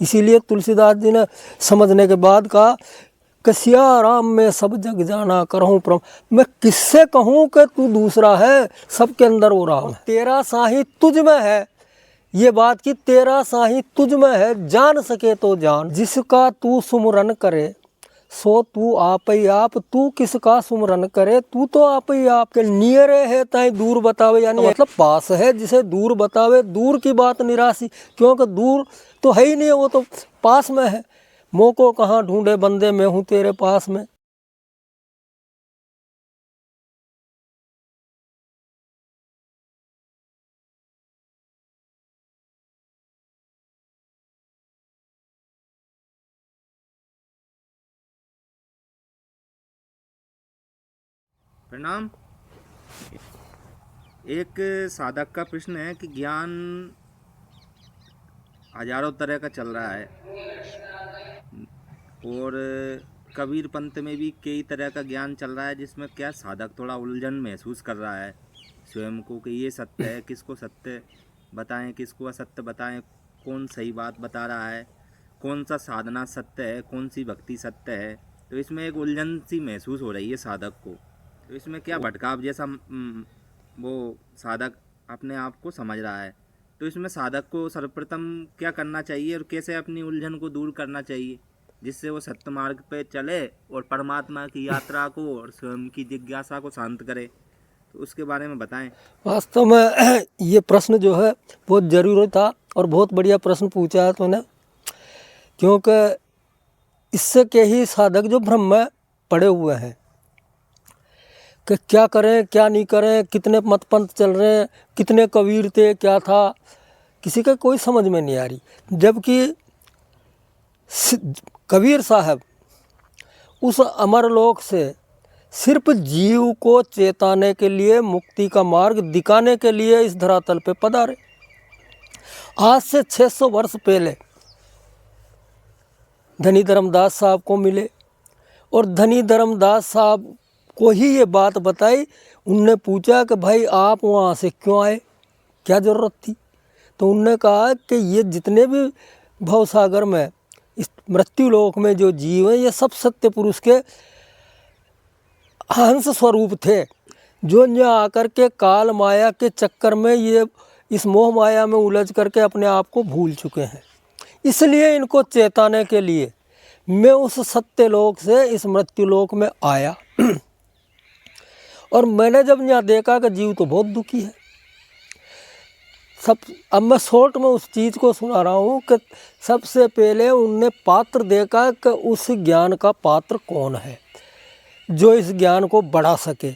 इसीलिए तुलसीदास जी ने समझने के बाद कहा कि सिया राम में सब जग जाना करहूँ प्रम, मैं किससे कहूँ कि तू दूसरा है, सबके अंदर वो राम है। तेरा साही तुझ में है, ये बात कि तेरा साही तुझ में है, जान सके तो जान, जिसका तू सुमरन करे सो तू आप ही आप, तू किसका सुमरन करे तू तो आप ही आप। के नियरे है ताई दूर बतावे, यानी मतलब पास है जिसे दूर बतावे। दूर की बात निराशी, क्योंकि दूर तो है ही नहीं, वो तो पास में है। मोको कहाँ ढूंढे बंदे, मैं हूँ तेरे पास में। प्रणाम। एक साधक का प्रश्न है कि ज्ञान हजारों तरह का चल रहा है और कबीर पंथ में भी कई तरह का ज्ञान चल रहा है, जिसमें क्या साधक थोड़ा उलझन महसूस कर रहा है स्वयं को कि ये सत्य है, किसको सत्य बताएं, किसको असत्य बताएं, कौन सही बात बता रहा है, कौन सा साधना सत्य है, कौन सी भक्ति सत्य है। तो इसमें एक उलझन सी महसूस हो रही है साधक को। तो इसमें क्या भटकाव जैसा वो साधक अपने आप को समझ रहा है। तो इसमें साधक को सर्वप्रथम क्या करना चाहिए और कैसे अपनी उलझन को दूर करना चाहिए, जिससे वो सत्य मार्ग पे चले और परमात्मा की यात्रा को और स्वयं की जिज्ञासा को शांत करे। तो उसके बारे में बताएं। वास्तव में ये प्रश्न जो है बहुत जरूरी था और बहुत बढ़िया प्रश्न पूछा है तूने, क्योंकि इससे के ही साधक जो भ्रम में पड़े हुए हैं कि क्या करें क्या नहीं करें, कितने मत पंथ चल रहे हैं, कितने कबीर थे, क्या था, किसी का कोई समझ में नहीं आ रही। जबकि कबीर साहब उस अमरलोक से सिर्फ जीव को चेताने के लिए, मुक्ति का मार्ग दिखाने के लिए इस धरातल पे पधारे। आज से 600 वर्ष पहले धनी धर्मदास साहब को मिले और धनी धर्मदास साहब को ही ये बात बताई। उनने पूछा कि भाई आप वहाँ से क्यों आए, क्या ज़रूरत थी। तो उनने कहा कि ये जितने भी भवसागर में, इस मृत्यु लोक में जो जीव हैं, ये सब सत्य पुरुष के हंस स्वरूप थे, जो यहाँ आकर के काल माया के चक्कर में, ये इस मोह माया में उलझ करके अपने आप को भूल चुके हैं। इसलिए इनको चेताने के लिए मैं उस सत्य लोक से इस मृत्यु लोक में आया। और मैंने जब यहाँ देखा कि जीव तो बहुत दुखी है सब। अब मैं शॉर्ट में उस चीज़ को सुना रहा हूँ कि सबसे पहले उनने पात्र देखा कि उस ज्ञान का पात्र कौन है जो इस ज्ञान को बढ़ा सके।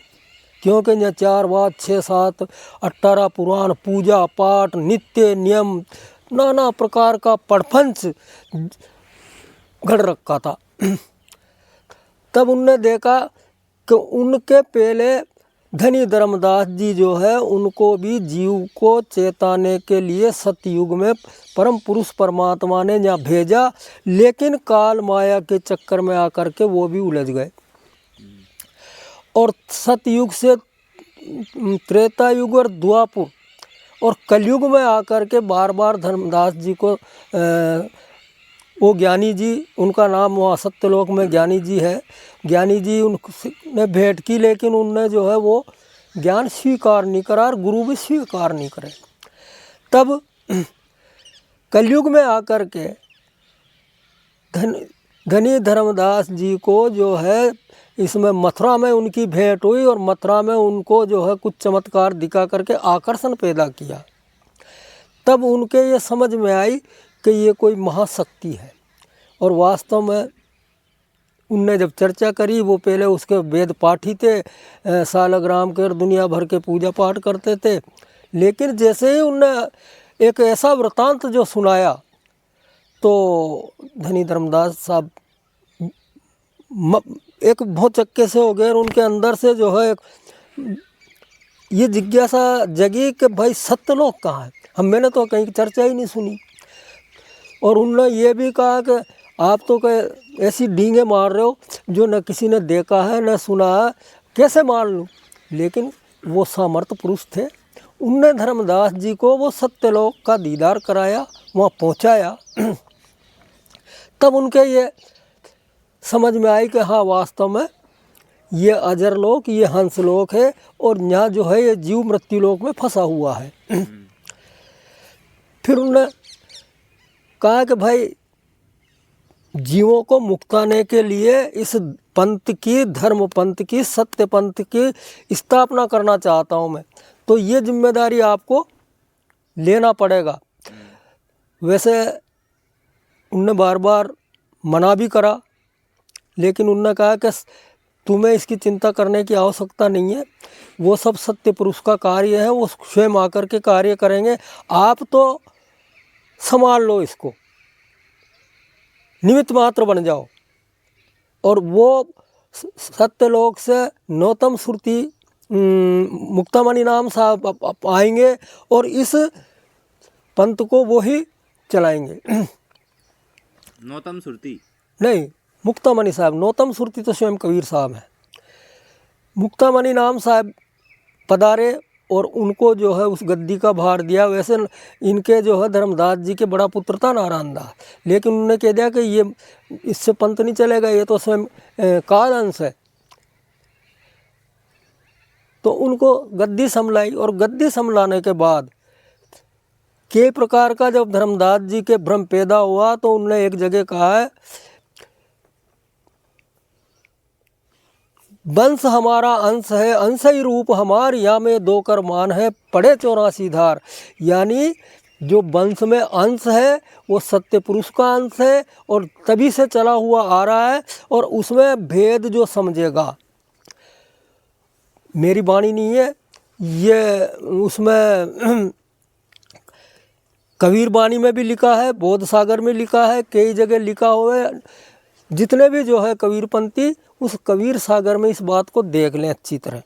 क्योंकि यहाँ 4 बात 6 7 18 पुराण, पूजा पाठ, नित्य नियम, नाना प्रकार का प्रपंच घड़ रखा था। तब उनने देखा कि उनके पहले धनी धर्मदास जी जो है, उनको भी जीव को चेताने के लिए सतयुग में परम पुरुष परमात्मा ने यहाँ भेजा, लेकिन काल माया के चक्कर में आकर के वो भी उलझ गए। और सतयुग से त्रेता युग और द्वापुर और कलयुग में आकर के बार बार धर्मदास जी को वो ज्ञानी जी, उनका नाम वहाँ सत्यलोक में ज्ञानी जी है, ज्ञानी जी उनने भेंट की, लेकिन उनने जो है वो ज्ञान स्वीकार नहीं करा और गुरु भी स्वीकार नहीं करे। तब कलयुग में आकर के धनी धर्मदास जी को जो है, इसमें मथुरा में उनकी भेंट हुई और मथुरा में उनको जो है कुछ चमत्कार दिखा करके आकर्षण पैदा किया। तब उनके ये समझ में आई कि ये कोई महाशक्ति है। और वास्तव में उनने जब चर्चा करी, वो पहले उसके वेद पाठी थे, सालग्राम के और दुनिया भर के पूजा पाठ करते थे, लेकिन जैसे ही उनने एक ऐसा वृतांत जो सुनाया तो धनी धर्मदास साहब एक बहुत चक्के से हो गए। और उनके अंदर से जो है ये जिज्ञासा जगी कि भाई सत्यलोक कहाँ है, मैंने तो कहीं चर्चा ही नहीं सुनी। और उन्होंने ये भी कहा कि आप तो ऐसी डींगे मार रहे हो जो न किसी ने देखा है न सुना है, कैसे मान लूँ। लेकिन वो सामर्थ पुरुष थे, उनने धर्मदास जी को वो सत्यलोक का दीदार कराया, वहाँ पहुँचाया। तब उनके ये समझ में आई कि हाँ वास्तव में ये अजर लोक, ये हंस लोक है और यहाँ जो है ये जीव मृत्यु लोक में फंसा हुआ है। फिर उन्होंने कहा कि भाई जीवों को मुक्ताने के लिए इस पंथ की, धर्म पंथ की, सत्य पंथ की स्थापना करना चाहता हूँ मैं, तो ये जिम्मेदारी आपको लेना पड़ेगा। वैसे उनने बार बार मना भी करा, लेकिन उनने कहा कि तुम्हें इसकी चिंता करने की आवश्यकता नहीं है, वो सब सत्य पुरुष का कार्य है, वो स्वयं आकर के कार्य करेंगे, आप तो संभाल लो इसको, निमित्त मात्र बन जाओ। और वो सत्यलोक से नौतम श्रुति मुक्तामणि नाम साहब आएंगे और इस पंथ को वो ही चलाएंगे। नौतम सुरती नहीं, मुक्तामणि साहब, नौतम सुरती तो स्वयं कबीर साहब हैं। मुक्तामणि नाम साहब पधारे और उनको जो है उस गद्दी का भार दिया। वैसे इनके जो है धर्मदास जी के बड़ा पुत्र था नारायण दास, लेकिन उन्होंने कह दिया कि ये इससे पंथ नहीं चलेगा, ये तो स्वयं काल अंश है। तो उनको गद्दी संभलाई और गद्दी संभलाने के बाद कई प्रकार का जब धर्मदास जी के भ्रम पैदा हुआ तो उन्होंने एक जगह कहा है, वंश हमारा अंश है, अंश ही रूप हमार, या में दो कर मान है, पढ़े 84 धार। यानी जो वंश में अंश है वो सत्य पुरुष का अंश है और तभी से चला हुआ आ रहा है, और उसमें भेद जो समझेगा, मेरी वाणी नहीं है ये, उसमें कबीर वाणी में भी लिखा है, बोध सागर में लिखा है, कई जगह लिखा हुआ है। जितने भी जो है कबीरपंथी उस कबीर सागर में इस बात को देख लें अच्छी तरह,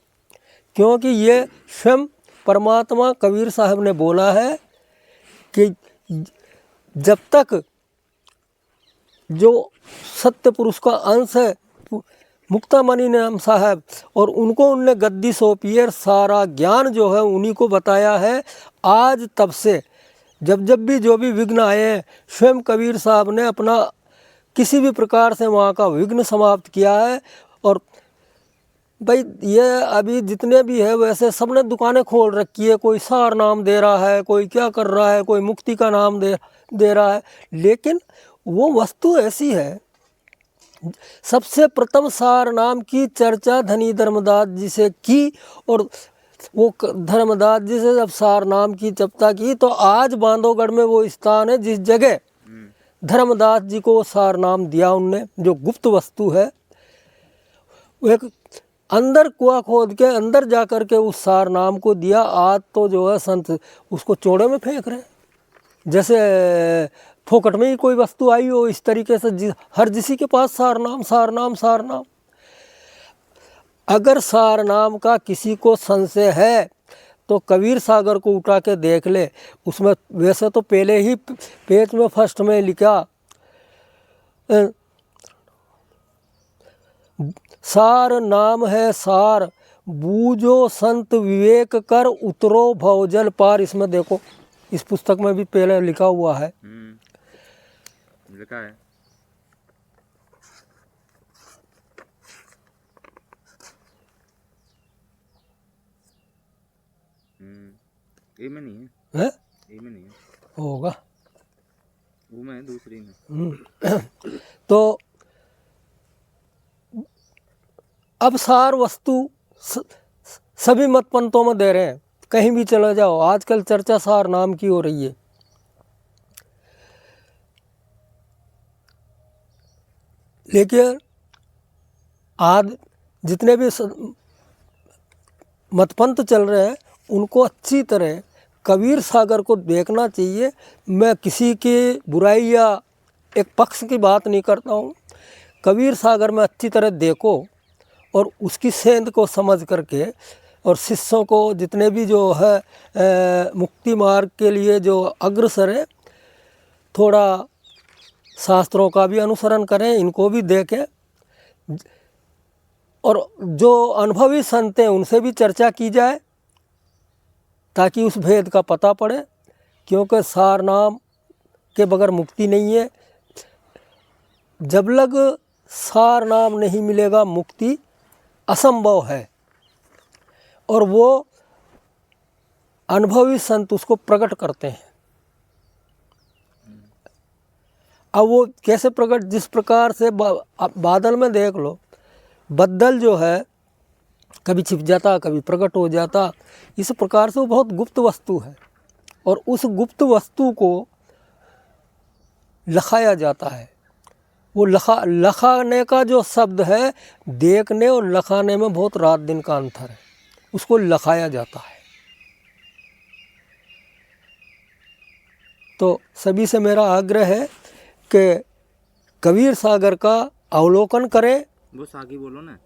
क्योंकि ये स्वयं परमात्मा कबीर साहब ने बोला है कि जब तक जो सत्य पुरुष का अंश है मुक्तामणि नाम साहब, और उनको उनने गद्दी सौंपी है, सारा ज्ञान जो है उन्हीं को बताया है। आज तब से जब जब भी जो भी विघ्न आए हैं, स्वयं कबीर साहब ने अपना किसी भी प्रकार से वहाँ का विघ्न समाप्त किया है। और भाई ये अभी जितने भी है वैसे सबने दुकानें खोल रखी है, कोई सार नाम दे रहा है, कोई क्या कर रहा है, कोई मुक्ति का नाम दे रहा है, लेकिन वो वस्तु ऐसी है। सबसे प्रथम सार नाम की चर्चा धनी धर्मदास जी से की, और वो धर्मदास जी से जब सार नाम की चर्चा की तो आज बांधवगढ़ में वो स्थान है जिस जगह धर्मदास जी को सार नाम दिया उनने, जो गुप्त वस्तु है। वो एक अंदर कुआं खोद के अंदर जा कर के उस सार नाम को दिया। आज तो जो है संत उसको चौड़े में फेंक रहे हैं, जैसे फोकट में ही कोई वस्तु आई हो। इस तरीके से हर किसी के पास सार नाम, सार नाम, सार नाम। अगर सार नाम का किसी को संशय है तो कबीर सागर को उठा के देख ले, उसमें वैसे तो पहले ही पेज में फर्स्ट में लिखा सार नाम है सार, बूझो संत विवेक कर, उतरो भवजल पार। इसमें देखो, इस पुस्तक में भी पहले लिखा हुआ है। लिखा है ए में नहीं है, ए में नहीं है, होगा वो में दूसरी में। तो अब सार वस्तु सभी मत पंथों में दे रहे हैं, कहीं भी चले जाओ आजकल चर्चा सार नाम की हो रही है। लेकिन आज जितने भी मतपंथ चल रहे हैं उनको अच्छी तरह कबीर सागर को देखना चाहिए। मैं किसी की बुराई या एक पक्ष की बात नहीं करता हूँ। कबीर सागर में अच्छी तरह देखो और उसकी सेंध को समझ करके, और शिष्यों को जितने भी जो है मुक्ति मार्ग के लिए जो अग्रसर है, थोड़ा शास्त्रों का भी अनुसरण करें, इनको भी देखें, और जो अनुभवी संत हैं उनसे भी चर्चा की जाए ताकि उस भेद का पता पड़े। क्योंकि सार नाम के बगैर मुक्ति नहीं है। जब लग सार नाम नहीं मिलेगा मुक्ति असंभव है। और वो अनुभवी संत उसको प्रकट करते हैं। अब वो कैसे प्रकट, जिस प्रकार से बादल में देख लो, बदल जो है कभी छिप जाता कभी प्रकट हो जाता, इस प्रकार से वो बहुत गुप्त वस्तु है। और उस गुप्त वस्तु को लखाया जाता है। वो लखाने का जो शब्द है, देखने और लखाने में बहुत रात दिन का अंतर है। उसको लखाया जाता है। तो सभी से मेरा आग्रह है कि कबीर सागर का अवलोकन करें। वो आगे बोलो ना,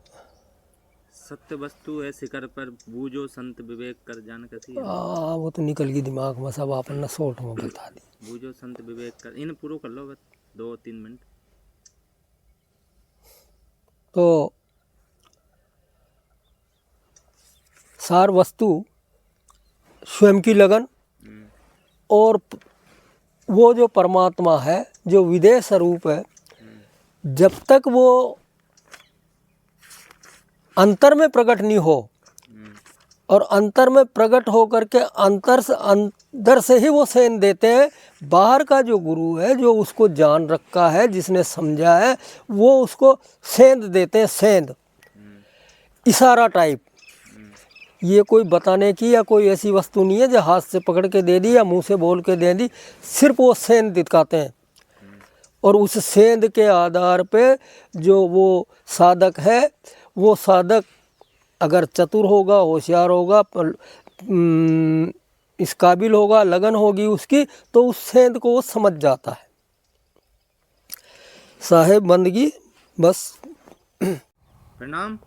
सत्य वस्तु है शिखर पर, बूझो संत विवेक कर जान कैसी है। वो तो निकल गई दिमाग में, सब आपने ना शॉर्ट में बता दी। बूझो संत विवेक कर, इन पूरा कर लो बस 2-3 मिनट। तो सार वस्तु स्वयं की लगन और वो जो परमात्मा है, जो विदेह स्वरूप है, जब तक वो अंतर में प्रकट नहीं हो, और अंतर में प्रकट हो करके अंदर से ही वो सेंध देते हैं। बाहर का जो गुरु है, जो उसको जान रखा है, जिसने समझा है, वो उसको सेंध देते हैं। सेंध इशारा टाइप। ये कोई बताने की या कोई ऐसी वस्तु नहीं है जो हाथ से पकड़ के दे दी या मुंह से बोल के दे दी, सिर्फ वो सेंध दिखाते हैं। और उस सेंध के आधार पे जो वो साधक है, वो साधक अगर चतुर होगा, होशियार होगा, इस काबिल होगा, लगन होगी उसकी, तो उस सेंध को वो समझ जाता है। साहेब बंदगी बस। प्रणाम।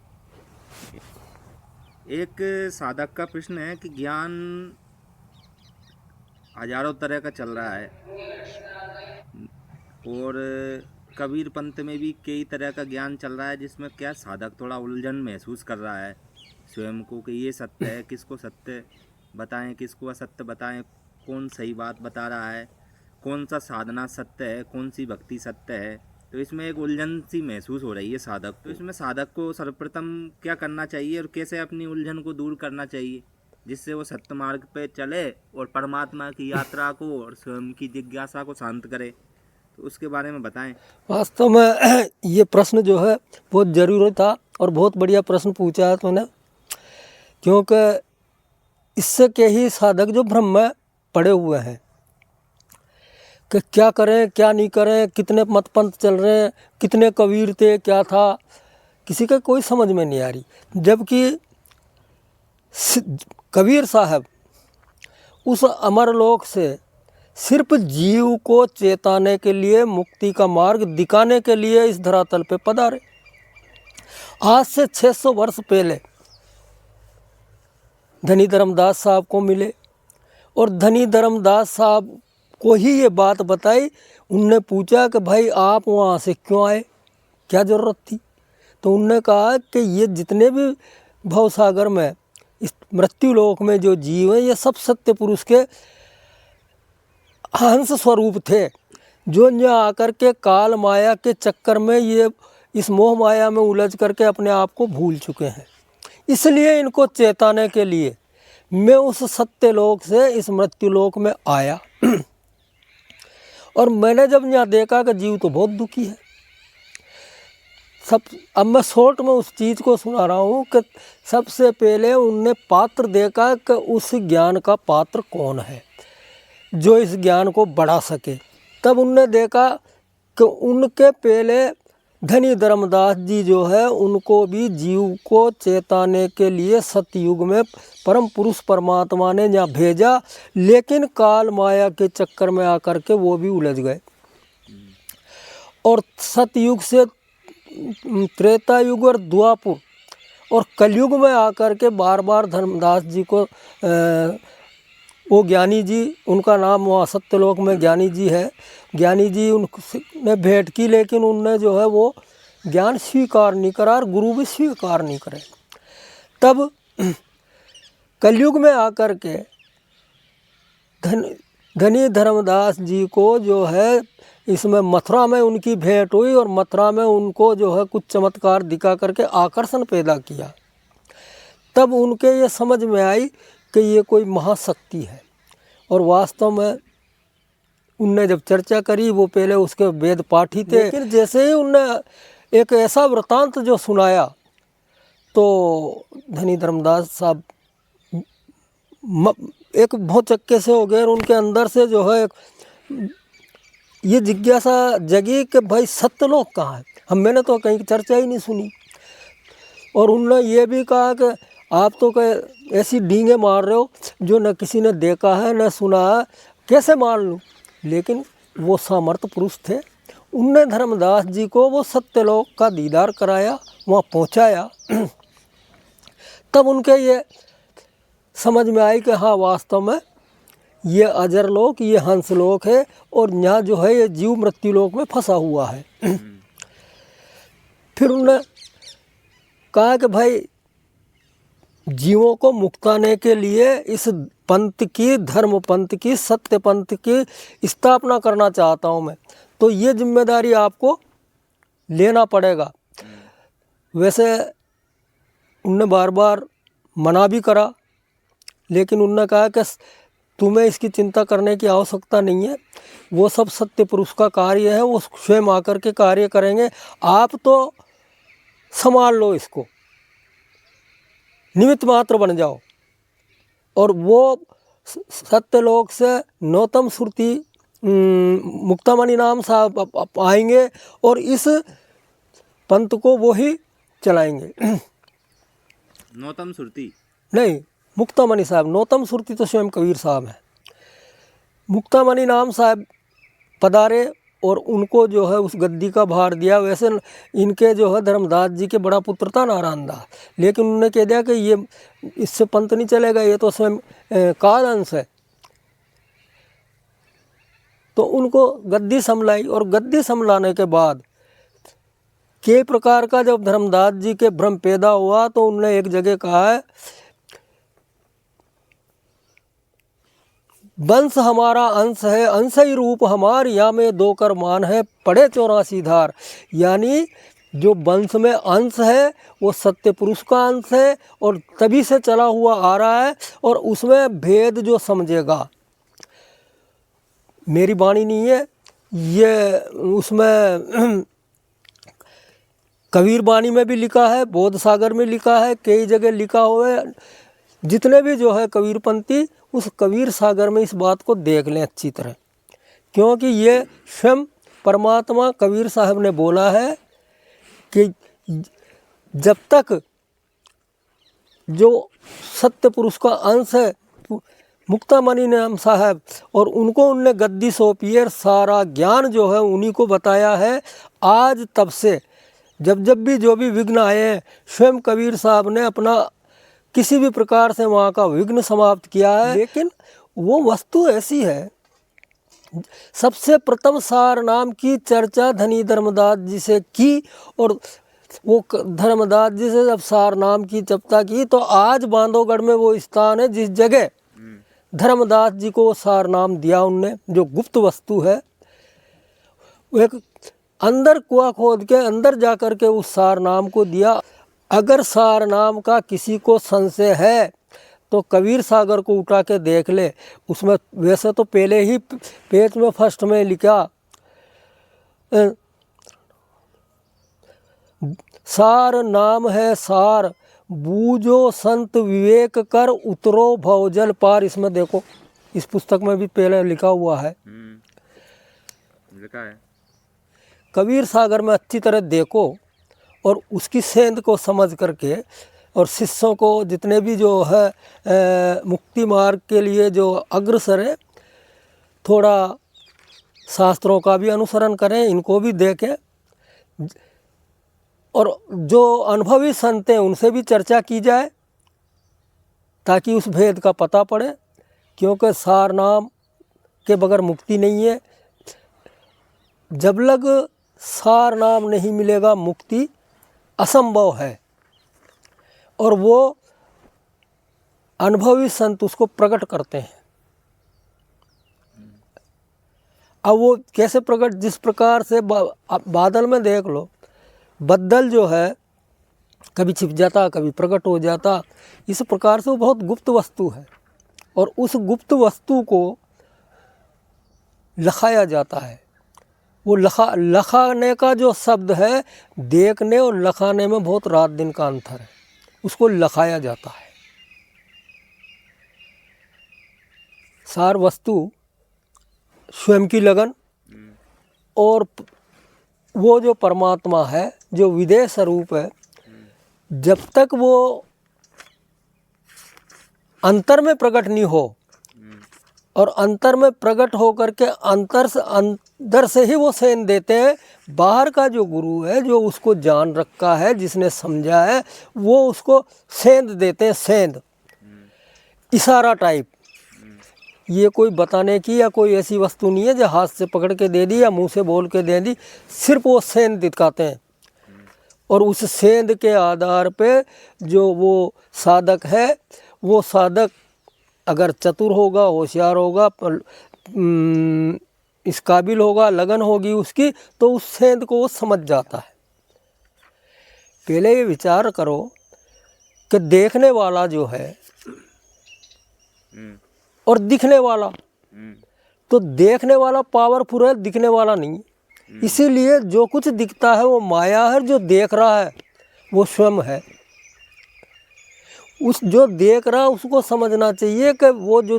एक साधक का प्रश्न है कि ज्ञान हजारों तरह का चल रहा है और कबीर पंथ में भी कई तरह का ज्ञान चल रहा है, जिसमें क्या साधक थोड़ा उलझन महसूस कर रहा है स्वयं को कि ये सत्य है, किसको सत्य बताएं, किसको असत्य बताएं, कौन सही बात बता रहा है, कौन सा साधना सत्य है, कौन सी भक्ति सत्य है। तो इसमें एक उलझन सी महसूस हो रही है साधक। तो इसमें साधक को सर्वप्रथम क्या करना चाहिए और कैसे अपनी उलझन को दूर करना चाहिए, जिससे वो सत्य मार्ग पे चले और परमात्मा की यात्रा को और स्वयं की जिज्ञासा को शांत करे। तो उसके बारे में बताएं। वास्तव में ये प्रश्न जो है बहुत ज़रूरी था और बहुत बढ़िया प्रश्न पूछा है तूने, क्योंकि इससे के ही साधक जो भ्रम में पड़े हुए हैं कि क्या करें क्या नहीं करें, कितने मतपंथ चल रहे हैं, कितने कबीर थे, क्या था, किसी का कोई समझ में नहीं आ रही। जबकि कबीर साहब उस अमरलोक से सिर्फ जीव को चेताने के लिए, मुक्ति का मार्ग दिखाने के लिए इस धरातल पे पधारे। आज से 600 वर्ष पहले धनी धर्मदास साहब को मिले और धनी धर्मदास साहब को ही ये बात बताई। उनने पूछा कि भाई आप वहाँ से क्यों आए, क्या ज़रूरत थी। तो उनने कहा कि ये जितने भी भवसागर में, इस मृत्यु लोक में जो जीव हैं, ये सब सत्य पुरुष के हंस स्वरूप थे, जो यहाँ आकर के काल माया के चक्कर में ये इस मोह माया में उलझ करके अपने आप को भूल चुके हैं। इसलिए इनको चेताने के लिए मैं उस सत्य लोक से इस मृत्यु लोक में आया। और मैंने जब यहाँ देखा कि जीव तो बहुत दुखी है। अब मैं शॉर्ट में उस चीज़ को सुना रहा हूँ कि सबसे पहले उनने पात्र देखा कि उस ज्ञान का पात्र कौन है जो इस ज्ञान को बढ़ा सके। तब उनने देखा कि उनके पहले धनी धर्मदास जी जो है, उनको भी जीव को चेताने के लिए सतयुग में परम पुरुष परमात्मा ने यहाँ भेजा, लेकिन काल माया के चक्कर में आकर के वो भी उलझ गए। और सतयुग से त्रेता युग और द्वापुर और कलयुग में आकर के बार बार धर्मदास जी को वो ज्ञानी जी, उनका नाम वहाँ सत्यलोक में ज्ञानी जी है, ज्ञानी जी उनने भेंट की, लेकिन उनने जो है वो ज्ञान स्वीकार नहीं करा और गुरु भी स्वीकार नहीं करे। तब कलयुग में आकर के धनी धर्मदास जी को जो है इसमें मथुरा में उनकी भेंट हुई और मथुरा में उनको जो है कुछ चमत्कार दिखा करके आकर्षण पैदा किया। तब उनके ये समझ में आई कि ये कोई महाशक्ति है। और वास्तव में उनने जब चर्चा करी, वो पहले उसके वेद पाठी थे, लेकिन जैसे ही उनने एक ऐसा वृतांत जो सुनाया तो धनी धर्मदास साहब एक भौचक्के से हो गए और उनके अंदर से जो है ये जिज्ञासा जगी कि भाई सत्यलोक कहाँ है, मैंने तो कहीं चर्चा ही नहीं सुनी। और उन्होंने ये भी कहा कि आप तो ऐसी डींगे मार रहे हो जो न किसी ने देखा है न सुना है, कैसे मान लूँ। लेकिन वो सामर्थ्य पुरुष थे, उनने धर्मदास जी को वो सत्यलोक का दीदार कराया, वहाँ पहुँचाया। तब उनके ये समझ में आई कि हाँ वास्तव में ये अजर लोक, ये हंस लोक है और यहाँ जो है ये जीव मृत्यु लोक में फंसा हुआ है। फिर उन्होंने कहा कि भाई जीवों को मुक्ताने के लिए इस पंथ की, धर्म पंथ की, सत्य पंथ की स्थापना करना चाहता हूँ मैं, तो ये जिम्मेदारी आपको लेना पड़ेगा। वैसे उनने बार बार मना भी करा, लेकिन उनने कहा कि तुम्हें इसकी चिंता करने की आवश्यकता नहीं है, वो सब सत्य पुरुष का कार्य है, वो स्वयं आकर के कार्य करेंगे, आप तो संभाल लो, इसको निमित्त मात्र बन जाओ। और वो सत्यलोक से नौतम श्रुति मुक्तामणि नाम साहब आएंगे और इस पंथ को वो ही चलाएंगे। नौतम श्रुति नहीं, मुक्तामणि साहब, नौतम श्रुति तो स्वयं कबीर साहब हैं। मुक्तामणि नाम साहब पधारे और उनको जो है उस गद्दी का भार दिया। वैसे इनके जो है धर्मदास जी के बड़ा पुत्र था नारायण दास, लेकिन उन्होंने कह दिया कि ये इससे पंथ नहीं चलेगा, ये तो स्वयं काल अंश है। तो उनको गद्दी संभलाई और गद्दी संभलाने के बाद कई प्रकार का जब धर्मदास जी के भ्रम पैदा हुआ तो उन्होंने एक जगह कहा है, वंश हमारा अंश है, अंश ही रूप हमार, या में दो कर मान है, पढ़े 84 धार। यानी जो वंश में अंश है वो सत्य पुरुष का अंश है और तभी से चला हुआ आ रहा है, और उसमें भेद जो समझेगा, मेरी वाणी नहीं है ये, उसमें कबीर वाणी में भी लिखा है, बोध सागर में लिखा है, कई जगह लिखा हुआ है। जितने भी जो है कबीरपंथी उस कबीर सागर में इस बात को देख लें अच्छी तरह, क्योंकि ये स्वयं परमात्मा कबीर साहब ने बोला है कि जब तक जो सत्य पुरुष का अंश है मुक्तामणि नाम साहब, और उनको उनने गद्दी सौंपी है, सारा ज्ञान जो है उन्हीं को बताया है। आज तब से जब जब भी जो भी विघ्न आए हैं, स्वयं कबीर साहब ने अपना किसी भी प्रकार से वहाँ का विघ्न समाप्त किया है। लेकिन वो वस्तु ऐसी है, सबसे प्रथम सार नाम की चर्चा धनी धर्मदास जी से की, और वो धर्मदास जी से जब सार नाम की चर्चा की तो आज बांधवगढ़ में वो स्थान है जिस जगह धर्मदास जी को सार नाम दिया उनने, जो गुप्त वस्तु है। वो एक अंदर कुआं खोद के अंदर जा कर के उस सार नाम को दिया। अगर सार नाम का किसी को संशय है तो कबीर सागर को उठा के देख ले, उसमें वैसे तो पहले ही पेज में फर्स्ट में लिखा सार नाम है सार, बूझो संत विवेक कर, उतरो भवजल पार। इसमें देखो, इस पुस्तक में भी पहले लिखा हुआ है, लिखा है। कबीर सागर में अच्छी तरह देखो और उसकी सेंध को समझ करके, और शिष्यों को जितने भी जो है मुक्ति मार्ग के लिए जो अग्रसर है, थोड़ा शास्त्रों का भी अनुसरण करें, इनको भी देखें, और जो अनुभवी संत हैं उनसे भी चर्चा की जाए ताकि उस भेद का पता पड़े। क्योंकि सार नाम के बगैर मुक्ति नहीं है। जब लग सार नाम नहीं मिलेगा मुक्ति असंभव है, और वो अनुभवी संत उसको प्रकट करते हैं। अब वो कैसे प्रकट, जिस प्रकार से आप बादल में देख लो, बदल जो है कभी छिप जाता कभी प्रकट हो जाता, इस प्रकार से वो बहुत गुप्त वस्तु है और उस गुप्त वस्तु को लखाया जाता है। वो लखाने का जो शब्द है, देखने और लखाने में बहुत रात दिन का अंतर है, उसको लखाया जाता है। सार वस्तु स्वयं की लगन और वो जो परमात्मा है, जो विदेह स्वरूप है, जब तक वो अंतर में प्रकट नहीं हो और अंतर में प्रकट हो करके अंदर से ही वो सेंध देते हैं। बाहर का जो गुरु है, जो उसको जान रखा है, जिसने समझा है, वो उसको सेंध देते हैं, सेंध, इशारा टाइप। ये कोई बताने की या कोई ऐसी वस्तु नहीं है जो हाथ से पकड़ के दे दी या मुंह से बोल के दे दी, सिर्फ वो सेंध दिखाते हैं। और उस सेंध के आधार पे जो वो साधक है, वो साधक अगर चतुर होगा, होशियार होगा, इस काबिल होगा, लगन होगी उसकी, तो उस सेंध को वो समझ जाता है। पहले ये विचार करो कि देखने वाला जो है और दिखने वाला, तो देखने वाला पावरफुल है, दिखने वाला नहीं। इसीलिए जो कुछ दिखता है वो माया है, जो देख रहा है वो स्वयं है। उस जो देख रहा है उसको समझना चाहिए कि वो जो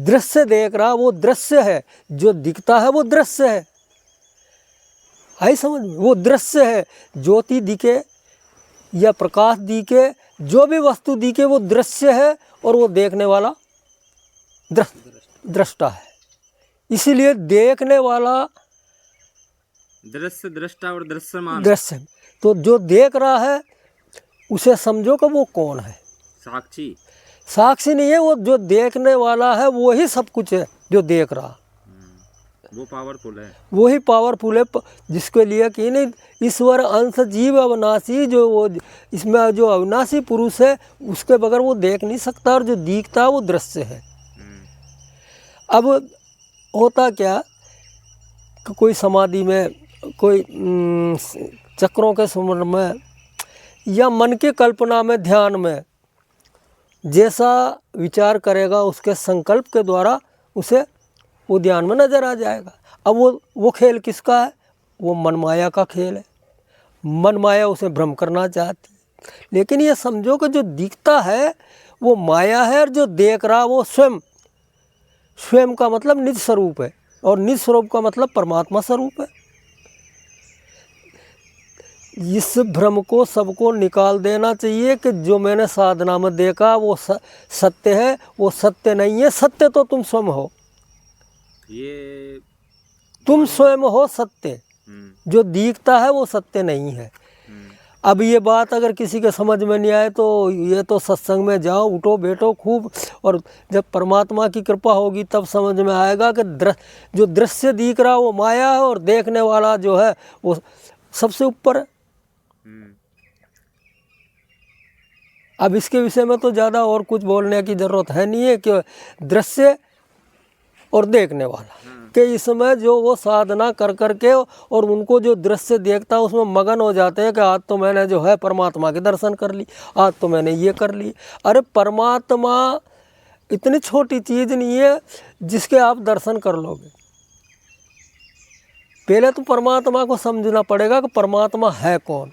दृश्य देख रहा वो दृश्य है, जो दिखता है वो दृश्य है। आई समझ में? वो दृश्य है। ज्योति दिखे या प्रकाश दिखे, जो भी वस्तु दिखे वो दृश्य है और वो देखने वाला दृष्टा है। इसीलिए देखने वाला दृश्य, दृष्टा और दृश्यमान, दृश्य। तो जो देख रहा है उसे समझो कि वो कौन है। साक्षी, साक्षी नहीं है, वो जो देखने वाला है वो ही सब कुछ है। जो देख रहा वो पावरफुल है, वही पावरफुल है, जिसके लिए कि नहीं ईश्वर अंश जीव अविनाशी, जो वो इसमें जो अविनाशी पुरुष है उसके बगैर वो देख नहीं सकता, और जो दिखता है वो दृश्य है। अब होता क्या कि कोई समाधि में, कोई चक्रों के सुमन में या मन की कल्पना में, ध्यान में जैसा विचार करेगा उसके संकल्प के द्वारा उसे वो ध्यान में नजर आ जाएगा। अब वो खेल किसका है? वो मनमाया का खेल है। मनमाया उसे भ्रम करना चाहती है, लेकिन ये समझो कि जो दिखता है वो माया है और जो देख रहा वो स्वयं। स्वयं का मतलब निज स्वरूप है और निज स्वरूप का मतलब परमात्मा स्वरूप है। इस भ्रम को सबको निकाल देना चाहिए कि जो मैंने साधना में देखा वो सत्य है, वो सत्य नहीं है। सत्य तो तुम स्वयं हो, ये तुम स्वयं हो सत्य। जो दिखता है वो सत्य नहीं है। अब ये बात अगर किसी के समझ में नहीं आए तो ये तो सत्संग में जाओ, उठो बैठो खूब, और जब परमात्मा की कृपा होगी तब समझ में आएगा कि जो दृश्य दिख रहा वो माया है और देखने वाला जो है वो सबसे ऊपर है। अब इसके विषय में तो ज़्यादा और कुछ बोलने की ज़रूरत है नहीं है कि दृश्य और देखने वाला कि इसमें जो वो साधना कर करके और उनको जो दृश्य देखता है उसमें मगन हो जाते हैं कि आज तो मैंने जो है परमात्मा के दर्शन कर ली, आज तो मैंने ये कर ली। अरे परमात्मा इतनी छोटी चीज़ नहीं है जिसके आप दर्शन कर लोगे। पहले तो परमात्मा को समझना पड़ेगा कि परमात्मा है कौन,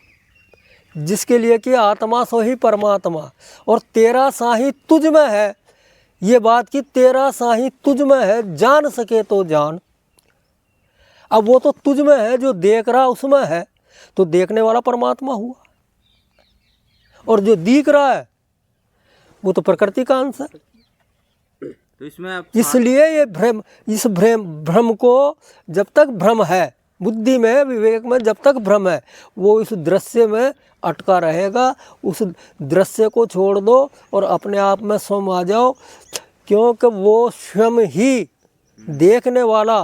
जिसके लिए कि आत्मा सो ही परमात्मा, और तेरा साही तुझ में है। ये बात कि तेरा साही तुझ में है, जान सके तो जान। अब वो तो तुझ में है, जो देख रहा उसमें है, तो देखने वाला परमात्मा हुआ, और जो दिख रहा है वो तो प्रकृति का अंश है। तो इसमें इसलिए ये भ्रम, इस भ्रम को जब तक भ्रम है बुद्धि में, विवेक में, जब तक भ्रम है वो इस दृश्य में अटका रहेगा। उस दृश्य को छोड़ दो और अपने आप में स्वयं आ जाओ, क्योंकि वो स्वयं ही देखने वाला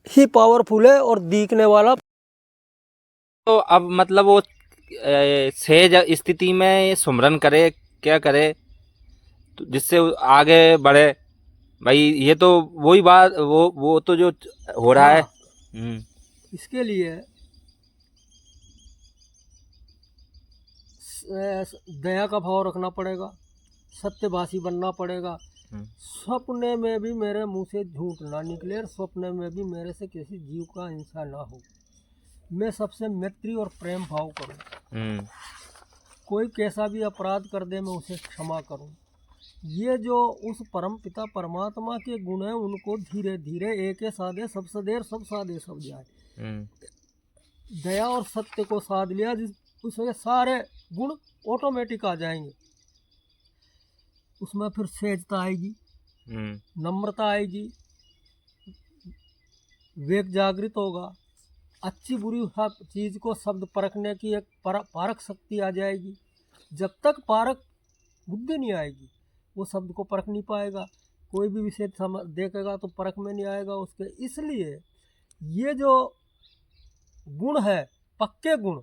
ही पावरफुल है और दिखने वाला। तो अब मतलब वो सहज स्थिति में सुमरन करे, क्या करे तो जिससे आगे बढ़े। भाई ये तो वही बात, वो तो जो हो रहा है। हाँ, इसके लिए दया का भाव रखना पड़ेगा, सत्यभाषी बनना पड़ेगा। सपने में भी मेरे मुंह से झूठ ना निकले और सपने में भी मेरे से किसी जीव का हिंसा ना हो। मैं सबसे मैत्री और प्रेम भाव करूं। कोई कैसा भी अपराध कर दे मैं उसे क्षमा करूं। ये जो उस परम पिता परमात्मा के गुण हैं उनको धीरे धीरे एक साधे सब सदेर सब साधे सब जाए। दया और सत्य को साध लिया जिस उसके सारे गुण ऑटोमेटिक आ जाएंगे। उसमें फिर सहजता आएगी, नम्रता आएगी, विवेक जागृत होगा, अच्छी बुरी हर चीज़ को शब्द परखने की एक पारक शक्ति आ जाएगी। जब तक पारक बुद्धि नहीं आएगी वो शब्द को परख नहीं पाएगा। कोई भी विषय देखेगा तो परख में नहीं आएगा उसके। इसलिए ये जो गुण है, पक्के गुण,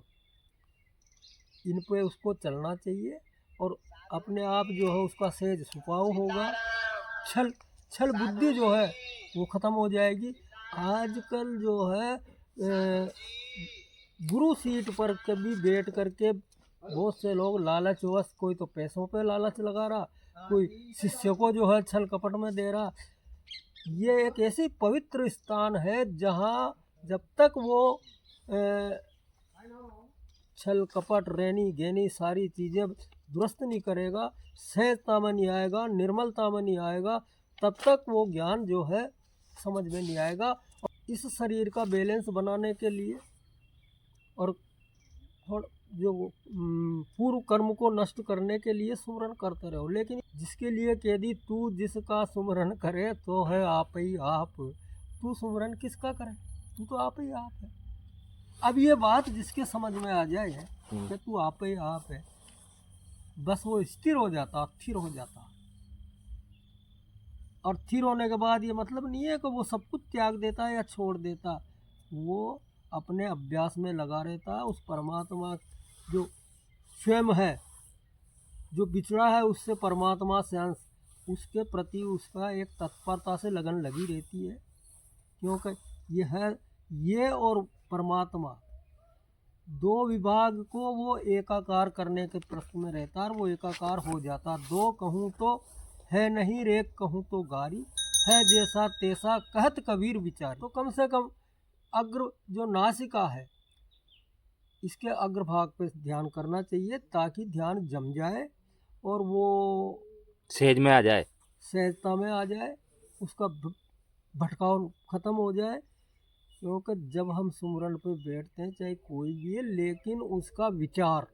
इन पे उसको चलना चाहिए और अपने आप जो है उसका सहज छुपाव होगा। छल बुद्धि जो है वो ख़त्म हो जाएगी। आजकल जो है गुरु सीट पर कभी बैठ करके बहुत से लोग लालचवश, कोई तो पैसों पे लालच लगा रहा, कोई शिष्य को जो है छल कपट में दे रहा। ये एक ऐसी पवित्र स्थान है जहाँ जब तक वो छल कपट रेनी गेनी सारी चीज़ें दुरुस्त नहीं करेगा, सहजता में नहीं आएगा, निर्मलता में नहीं आएगा, तब तक वो ज्ञान जो है समझ में नहीं आएगा। और इस शरीर का बैलेंस बनाने के लिए और जो पूर्व कर्म को नष्ट करने के लिए सुमरन करते रहो। लेकिन जिसके लिए कह दी तू जिसका सुमरन करे तो है आप ही आप। तू सुमरन किसका करे? तू तो आप ही आप है। अब ये बात जिसके समझ में आ जाए कि तू आप ही आप है, बस वो स्थिर हो जाता, स्थिर हो जाता। और स्थिर होने के बाद ये मतलब नहीं है कि वो सब कुछ त्याग देता या छोड़ देता, वो अपने अभ्यास में लगा रहता। उस परमात्मा जो स्वयं है, जो बिछड़ा है उससे परमात्मा से अंश, उसके प्रति उसका एक तत्परता से लगन लगी रहती है। क्योंकि ये है, ये और परमात्मा दो विभाग को वो एकाकार करने के प्रश्न में रहता और वो एकाकार हो जाता। दो कहूँ तो है नहीं, रेक कहूँ तो गारी, है जैसा तैसा कहत कबीर विचार। तो कम से कम अग्र जो नासिका है इसके अग्रभाग पे ध्यान करना चाहिए ताकि ध्यान जम जाए और वो सहज में आ जाए, सहजता में आ जाए, उसका भटकाव खत्म हो जाए। क्योंकि जब हम सुमरन पे बैठते हैं चाहे कोई भी है, लेकिन उसका विचार,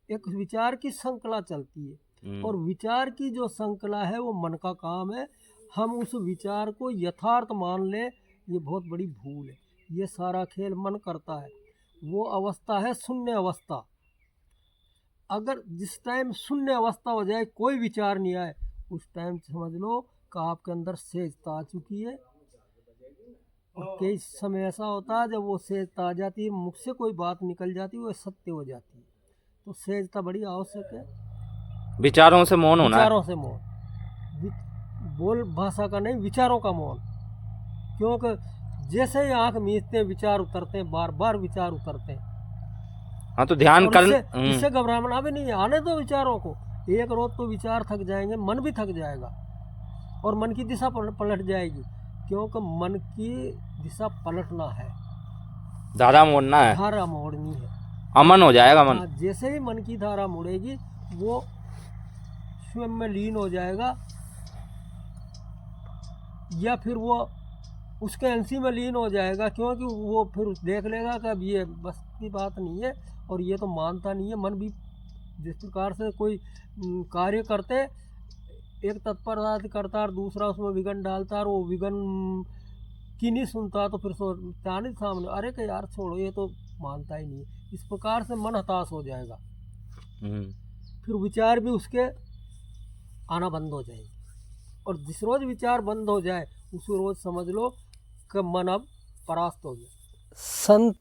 एक विचार की श्रृंखला चलती है और विचार की जो श्रृंखला है वो मन का काम है। हम उस विचार को यथार्थ मान लें, ये बहुत बड़ी भूल है। ये सारा खेल मन करता है। वो अवस्था है शून्य अवस्था। अगर जिस टाइम शून्य अवस्था हो जाए, कोई विचार नहीं आए, उस टाइम समझ लो कि आपके अंदर सहजता आ चुकी है। और कई समय ऐसा होता है जब वो सहजता आ जाती है, मुख से कोई बात निकल जाती है वो सत्य हो जाती है। तो सहजता बड़ी आवश्यक है। विचारों से मौन होना, विचारों से मौन, बोल भाषा का नहीं, विचारों का मौन। क्योंकि जैसे ही आंख मीचते हैं विचार उतरते हैं, बार बार विचार उतरते हैं। हाँ तो ध्यान कर, इससे घबराना भी नहीं है, आने दो विचारों को। एक रोज तो विचार थक जाएंगे, मन भी थक जाएगा और मन की दिशा पलट जाएगी। क्योंकि मन की दिशा पलटना है, धारा मोड़ना है, धारा मोड़नी है, अमन हो जाएगा मन। जैसे ही मन की धारा मुड़ेगी वो स्वयं में लीन हो जाएगा, या फिर वो उसके अंशी में लीन हो जाएगा। क्योंकि वो फिर देख लेगा कि अब ये बस की बात नहीं है और ये तो मानता नहीं है। मन भी जिस प्रकार से कोई कार्य करते, एक तत्परता करता और दूसरा उसमें विघन डालता और वो विघन की नहीं सुनता, तो फिर सोचता सामने, अरे कि यार छोड़ो, ये तो मानता ही नहीं है। इस प्रकार से मन हताश हो जाएगा, फिर विचार भी उसके आना बंद हो जाएंगे। और जिस रोज विचार बंद हो जाए उस रोज समझ लो कि मन अब परास्त हो गया। संत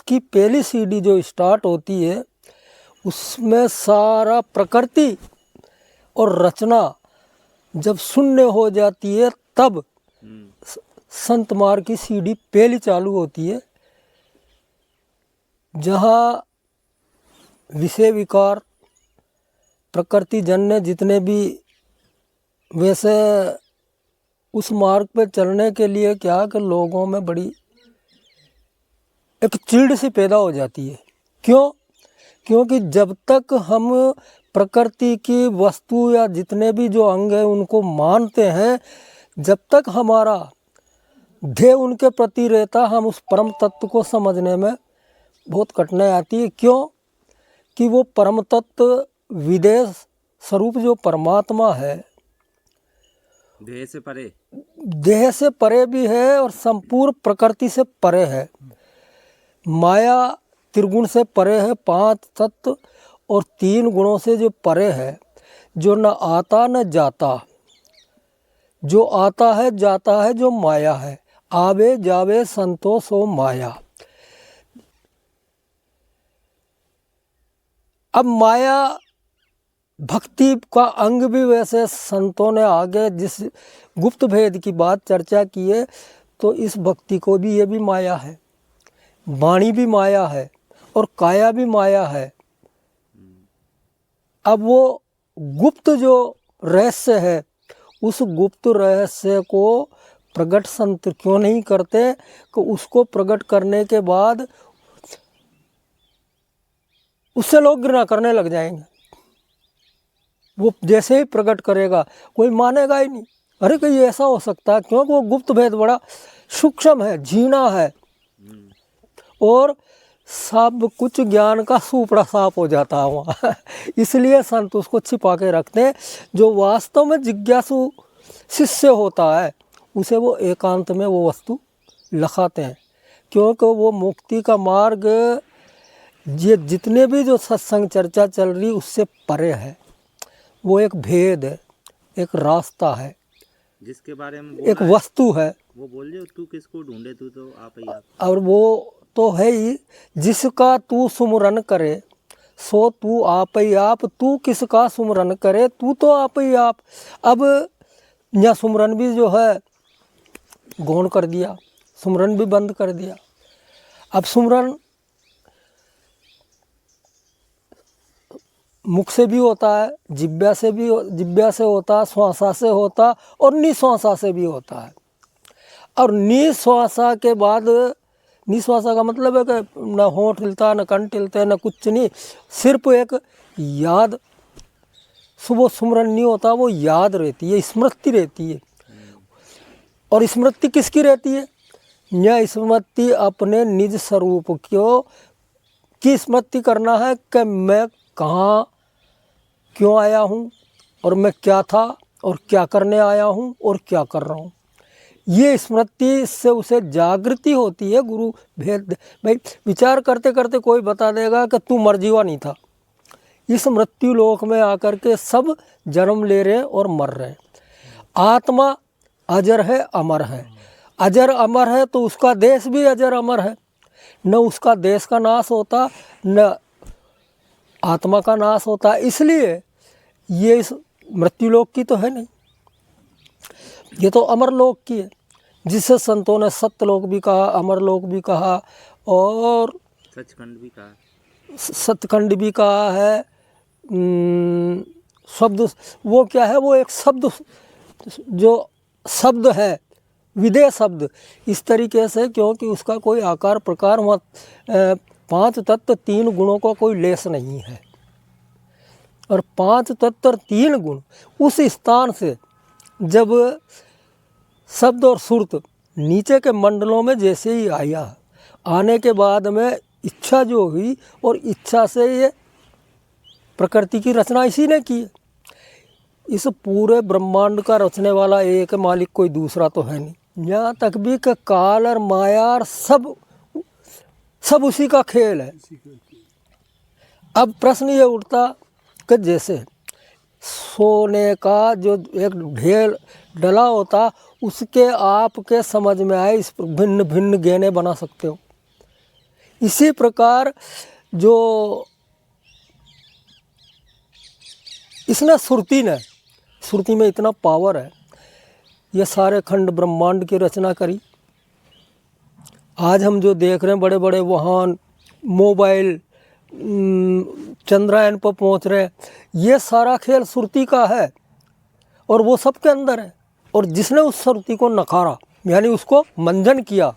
की पहली सीढ़ी जो स्टार्ट होती है उसमें सारा प्रकृति और रचना जब शून्य हो जाती है तब संत मार्ग की सीढ़ी पहली चालू होती है, जहाँ विषय विकार प्रकृति जन्य जितने भी, वैसे उस मार्ग पे चलने के लिए क्या कि लोगों में बड़ी एक चिढ़ सी पैदा हो जाती है। क्यों? क्योंकि जब तक हम प्रकृति की वस्तु या जितने भी जो अंग हैं उनको मानते हैं, जब तक हमारा ध्येय उनके प्रति रहता, हम उस परम तत्व को समझने में बहुत कठिनाई आती है। क्यों? कि वो परम तत्व विदेश स्वरूप जो परमात्मा है, देह से परे, देह से परे भी है और संपूर्ण प्रकृति से परे है। माया त्रिगुण से परे है, 5 तत्व और 3 गुणों से जो परे है, जो न आता न जाता, जो आता है जाता है, जो माया है। आवे जावे संतोष हो माया। अब माया भक्ति का अंग भी वैसे संतों ने आगे जिस गुप्त भेद की बात चर्चा की है, तो इस भक्ति को भी ये भी माया है, वाणी भी माया है और काया भी माया है। अब वो गुप्त जो रहस्य है, उस गुप्त रहस्य को प्रकट संत क्यों नहीं करते कि उसको प्रकट करने के बाद उससे लोग घृणा करने लग जाएंगे। वो जैसे ही प्रकट करेगा कोई मानेगा ही नहीं। अरे कहीं ऐसा हो सकता है? क्योंकि वो गुप्त भेद बड़ा सूक्ष्म है, झीना है और सब कुछ ज्ञान का सुपड़ा साफ हो जाता है वहाँ। इसलिए संत उसको छिपा के रखते हैं। जो वास्तव में जिज्ञासु शिष्य होता है उसे वो एकांत में वो वस्तु लखाते हैं, क्योंकि वो मुक्ति का मार्ग ये जितने भी जो सत्संग चर्चा चल रही उससे परे है। वो एक भेद है, एक रास्ता है, जिसके बारे में एक वस्तु है। वो बोल रहे हो, तू किसको ढूंढे, तू तो आप ही आप। और वो तो है ही, जिसका तू सुमरन करे सो तू आप ही आप। तू किसका सुमरन करे, तू तो आप ही आप। अब यहाँ सुमरन भी जो है गौण कर दिया, सुमरन भी बंद कर दिया। अब सुमरन मुख से भी होता है, जिब्या से होता है, श्वासा से होता और निश्वासा से भी होता है। और निश्वासा के बाद, निश्वासा का मतलब है कि न होंठ हिलता, न कंठ हिलते, न कुछ नहीं, सिर्फ एक याद। सुबह सुमरन नहीं होता, वो याद रहती है, स्मृति रहती है। और स्मृति किसकी रहती है? यह स्मृति अपने निज स्वरूप की स्मृति करना है कि मैं कहाँ क्यों आया हूँ और मैं क्या था और क्या करने आया हूँ और क्या कर रहा हूँ। ये स्मृति से उसे जागृति होती है। गुरु भेद भाई विचार करते करते कोई बता देगा कि तू मर जीवा नहीं था। इस मृत्यु लोक में आकर के सब जन्म ले रहे और मर रहे। आत्मा अजर है, अमर है। अजर अमर है तो उसका देश भी अजर अमर है। न उसका देश का नाश होता, न आत्मा का नाश होता। इसलिए ये इस मृत्युलोक की तो है नहीं, ये तो अमरलोक की है, जिसे संतों ने सत्यलोक भी कहा, अमरलोक भी कहा और सचखंड भी कहा, सतखंड भी कहा है। शब्द वो क्या है? वो एक शब्द, जो शब्द है, विदेह शब्द इस तरीके से, क्योंकि उसका कोई आकार प्रकार वहाँ 5 तत्व 3 गुणों का कोई लेस नहीं है। और 5 तत्व और 3 गुण उस स्थान से जब शब्द और सुरत नीचे के मंडलों में जैसे ही आया, आने के बाद में इच्छा जो हुई और इच्छा से ये प्रकृति की रचना इसी ने की। इस पूरे ब्रह्मांड का रचने वाला एक मालिक, कोई दूसरा तो है नहीं। यहाँ तक भी कि काल और माया और सब उसी का खेल है। अब प्रश्न ये उठता कि जैसे सोने का जो एक ढेर डला होता, उसके आपके समझ में आए इस पर भिन्न भिन्न गहने बना सकते हो। इसी प्रकार जो इसने सुरती में इतना पावर है, ये सारे खंड ब्रह्मांड की रचना करी। आज हम जो देख रहे हैं बड़े बड़े वाहन, मोबाइल, चंद्रयान पर पहुंच रहे हैं, ये सारा खेल सुरती का है और वो सबके अंदर है। और जिसने उस सुरती को नखारा यानी उसको मंजन किया,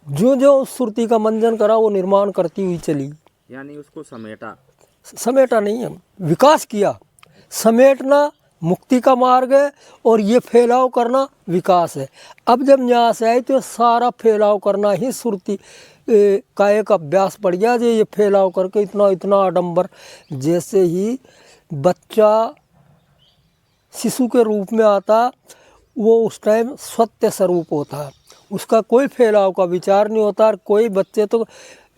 जो जो उस सुरती का मंजन करा वो निर्माण करती हुई चली। यानी उसको समेटा नहीं है, विकास किया। समेटना मुक्ति का मार्ग है और ये फैलाव करना विकास है। अब जब यहाँ से आई तो सारा फैलाव करना ही सुरती का एक अभ्यास पड़ गया। जो ये फैलाव करके इतना इतना आडंबर, जैसे ही बच्चा शिशु के रूप में आता वो उस टाइम सत्य स्वरूप होता है, उसका कोई फैलाव का विचार नहीं होता। और कोई बच्चे तो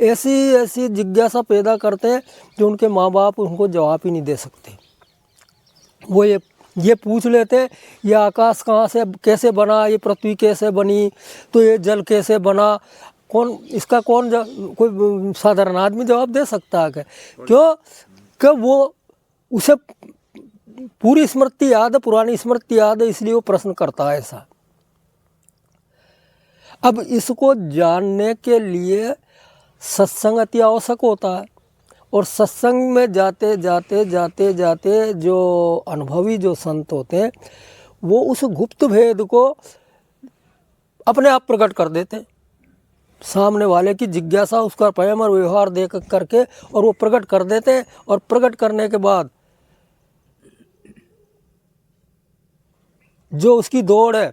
ऐसी जिज्ञासा पैदा करते हैं जो उनके माँ बाप उनको जवाब ही नहीं दे सकते। वो ये पूछ लेते हैं ये आकाश कहाँ से कैसे बना, ये पृथ्वी कैसे बनी, तो ये जल कैसे बना, कोई साधारण आदमी जवाब दे सकता है क्या? क्यों? कि वो उसे पूरी स्मृति याद है, पुरानी स्मृति याद है, इसलिए वो प्रश्न करता है ऐसा। अब इसको जानने के लिए सत्संग अति आवश्यक होता है। और सत्संग में जाते जाते जो अनुभवी जो संत होते हैं वो उस गुप्त भेद को अपने आप प्रकट कर देते हैं। सामने वाले की जिज्ञासा, उसका प्रेम और व्यवहार देख करके और वो प्रकट कर देते हैं। और प्रकट करने के बाद जो उसकी दौड़ है,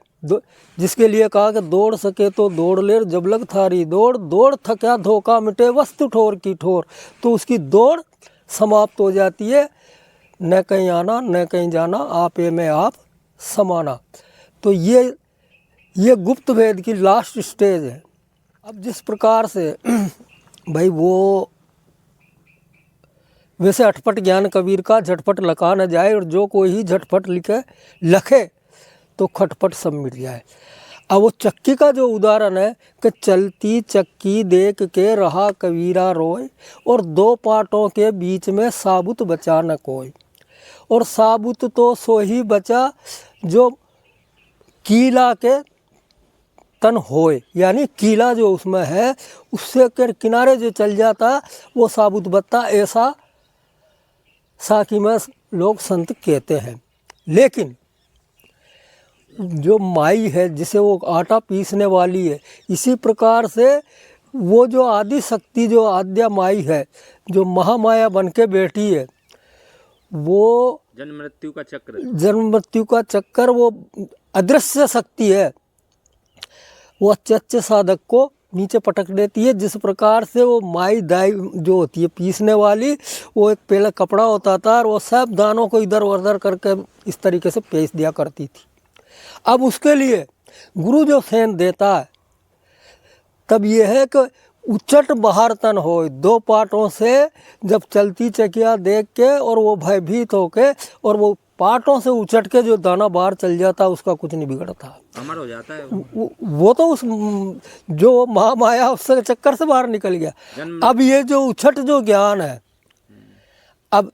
जिसके लिए कहा कि दौड़ सके तो दौड़ ले, जब लग थारी दौड़, दौड़ थका धोखा मिटे वस्तु ठोर की ठोर। तो उसकी दौड़ समाप्त हो जाती है, न कहीं आना न कहीं जाना, आपे में आप समाना। तो ये गुप्त भेद की लास्ट स्टेज है। अब जिस प्रकार से भाई वो वैसे अटपट ज्ञान कबीर का झटपट लखा न जाए, और जो कोई ही झटपट लखे तो खटपट सब मिट जाए। अब वो चक्की का जो उदाहरण है कि चलती चक्की देख के रहा कबीरा रोए, और दो पाटों के बीच में साबुत बचा न कोई। और साबुत तो सो ही बचा जो कीला के तन होए, यानी कीला जो उसमें है उससे के किनारे जो चल जाता वो साबुत बत्ता, ऐसा साकी में लोग संत कहते हैं। लेकिन जो माई है जिसे वो आटा पीसने वाली है, इसी प्रकार से वो जो आदि शक्ति जो आद्या माई है, जो महामाया बन के बैठी है, वो जन्म मृत्यु का चक्कर वो अदृश्य शक्ति है। वो अच्छे साधक को नीचे पटक देती है। जिस प्रकार से वो माई दाई जो होती है पीसने वाली, वो एक पहले कपड़ा होता था और वो सब दानों को इधर उधर करके इस तरीके से पीस दिया करती थी। अब उसके लिए गुरु जो सेन देता है तब ये है कि उचट बाहर तन हो, दो पाटों से जब चलती चकिया देख के और वो भयभीत होके और वो पाटों से उचट के जो दाना बाहर चल जाता उसका कुछ नहीं बिगड़ता, अमर हो जाता है। वो तो उस जो महामाया उससे चक्कर से बाहर निकल गया। अब ये जो उछट जो ज्ञान है, अब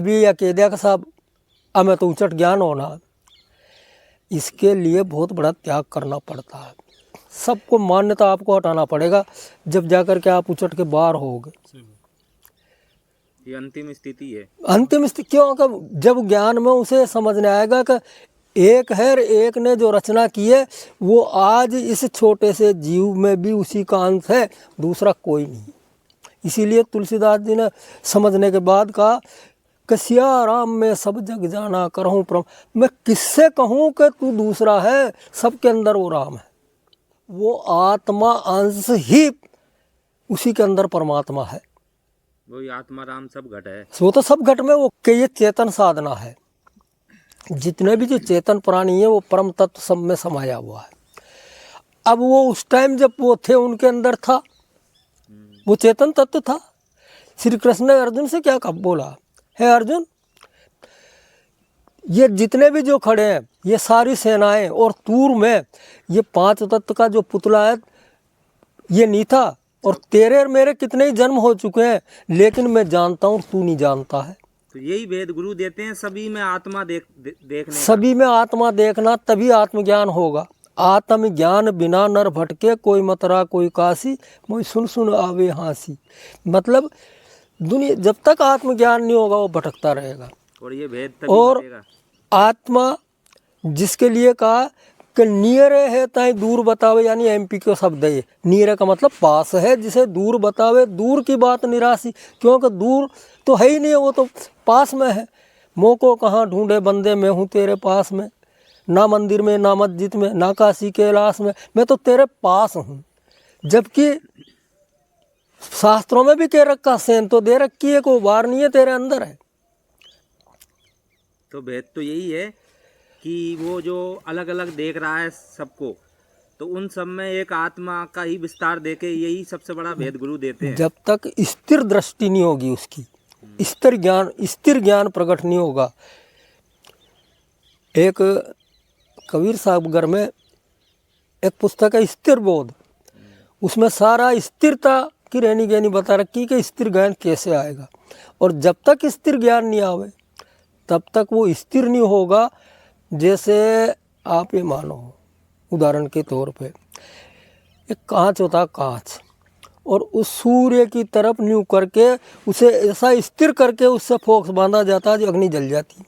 ये कह का साहब अब मैं तो उचट ज्ञान होना, इसके लिए बहुत बड़ा त्याग करना पड़ता है। सबको मान्यता आपको हटाना पड़ेगा जब जाकर के आप उचट के बाहर होगे। ये अंतिम स्थिति है। अंतिम स्थिति क्यों? जब ज्ञान में उसे समझने आएगा कि एक है, एक ने जो रचना की है वो आज इस छोटे से जीव में भी उसी का अंश है, दूसरा कोई नहीं। इसीलिए तुलसीदास जी ने समझने के बाद कहा कि सिया राम में सब जग जाना करहूँ प्रम। मैं किससे कहूँ कि तू दूसरा है, सबके अंदर वो राम है। वो आत्मा अंश ही उसी के अंदर परमात्मा है। वही आत्मा राम सब घट है। वो तो सब घट में वो कि ये चेतन साधना है। जितने भी जो चेतन प्राणी है वो परम तत्व सब में समाया हुआ है। अब वो उस टाइम जब वो थे उनके अंदर था, वो चेतन तत्व था। श्री कृष्ण ने अर्जुन से क्या कब बोला, है अर्जुन ये जितने भी जो खड़े हैं ये सारी सेनाएं और तूर में ये पांच तत्व का जो पुतला है ये नहीं था, और तेरे और मेरे कितने ही जन्म हो चुके हैं, लेकिन मैं जानता हूँ तू नहीं जानता है। तो यही वेद गुरु देते हैं, सभी में आत्मा देखने का। सभी में आत्मा देखना, तभी आत्मज्ञान होगा। आत्मज्ञान बिना नर भटके, कोई मतरा कोई काशी, मोई सुन सुन आवे हांसी। मतलब दुनिया जब तक आत्मज्ञान नहीं होगा वो भटकता रहेगा। और ये भेद तभी और बचेगा। आत्मा जिसके लिए कहा कि नियरे है ताई दूर बतावे, यानी एमपी का शब्द है ये। नियरे का मतलब पास है, जिसे दूर बतावे, दूर की बात निराशी, क्योंकि दूर तो है ही नहीं, वो तो पास में है। मोह को कहाँ ढूंढे बंदे, मैं हूँ तेरे पास में, ना मंदिर में ना मस्जिद में ना काशी कैलाश में, मैं तो तेरे पास हूँ। जबकि शास्त्रों में भी कह रखा, सेन तो दे रखी है, कोई बाहर नहीं है, तेरे अंदर है। तो भेद तो यही है कि वो जो अलग अलग देख रहा है सबको, तो उन सब में एक आत्मा का ही विस्तार देके यही सबसे बड़ा भेद गुरु देते हैं। जब तक स्थिर दृष्टि नहीं होगी उसकी, स्थिर ज्ञान प्रकट नहीं होगा। एक कबीर साहब में एक पुस्तक है स्थिर बोध, उसमें सारा स्थिरता की रहनी गहनी बता रखी कि स्थिर ज्ञान कैसे आएगा। और जब तक स्थिर ज्ञान नहीं आवे तब तक वो स्थिर नहीं होगा। जैसे आप ये मानो, उदाहरण के तौर पे एक कांच होता, कांच, और उस सूर्य की तरफ न्यू करके उसे ऐसा स्थिर करके उससे फोक्स बांधा जाता है जो अग्नि जल जाती है,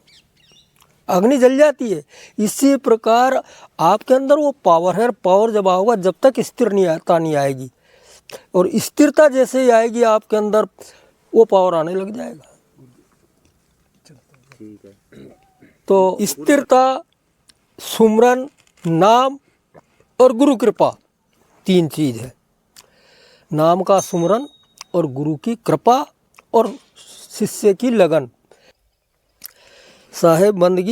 अग्नि जल जाती है। इसी प्रकार आपके अंदर वो पावर है, पावर जब आओगा जब तक स्थिर नहीं आएगी, और स्थिरता जैसे ही आएगी आपके अंदर वो पावर आने लग जाएगा। ठीक है। तो स्थिरता, सुमरन, नाम और गुरु कृपा, 3 चीज है। नाम का सुमरन और गुरु की कृपा और शिष्य की लगन। साहेब बंदगी